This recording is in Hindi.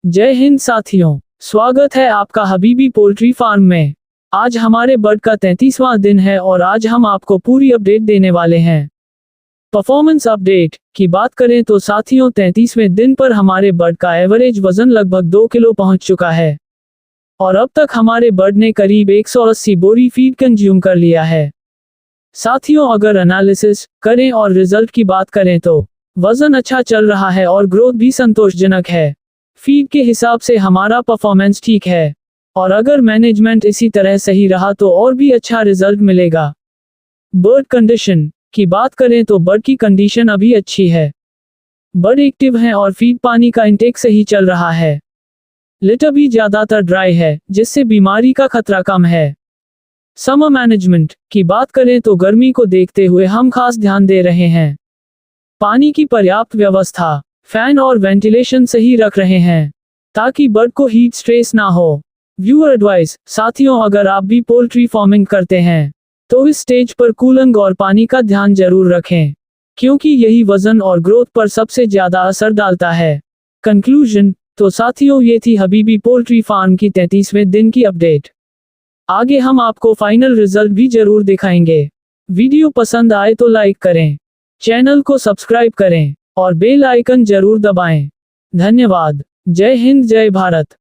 जय हिंद साथियों, स्वागत है आपका हबीबी पोल्ट्री फार्म में। आज हमारे बर्ड का 33वां दिन है और आज हम आपको पूरी अपडेट देने वाले हैं। परफॉर्मेंस अपडेट की बात करें तो साथियों 33वें दिन पर हमारे बर्ड का एवरेज वजन लगभग 2 किलो पहुंच चुका है और अब तक हमारे बर्ड ने करीब 180 बोरी फीड कंज्यूम कर लिया है। साथियों अगर एनालिसिस करें और रिजल्ट की बात करें तो वजन अच्छा चल रहा है और ग्रोथ भी संतोषजनक है। फीड के हिसाब से हमारा परफॉर्मेंस ठीक है और अगर मैनेजमेंट इसी तरह सही रहा तो और भी अच्छा रिजल्ट मिलेगा। बर्ड कंडीशन की बात करें तो बर्ड की कंडीशन अभी अच्छी है, बर्ड एक्टिव हैं और फीड पानी का इंटेक सही चल रहा है। लिटर भी ज्यादातर ड्राई है जिससे बीमारी का खतरा कम है। समर मैनेजमेंट की बात करें तो गर्मी को देखते हुए हम खास ध्यान दे रहे हैं। पानी की पर्याप्त व्यवस्था, फैन और वेंटिलेशन सही रख रहे हैं ताकि बर्ड को हीट स्ट्रेस ना हो। व्यूअर एडवाइस साथियों अगर आप भी पोल्ट्री फार्मिंग करते हैं तो इस स्टेज पर कूलिंग और पानी का ध्यान जरूर रखें क्योंकि यही वजन और ग्रोथ पर सबसे ज्यादा असर डालता है। कंक्लूजन तो साथियों ये थी हबीबी पोल्ट्री फार्म की 33वें दिन की अपडेट। आगे हम आपको फाइनल रिजल्ट भी जरूर दिखाएंगे। वीडियो पसंद आए तो लाइक करें, चैनल को सब्सक्राइब करें और बेल आइकन जरूर दबाएं। धन्यवाद। जय हिंद, जय भारत।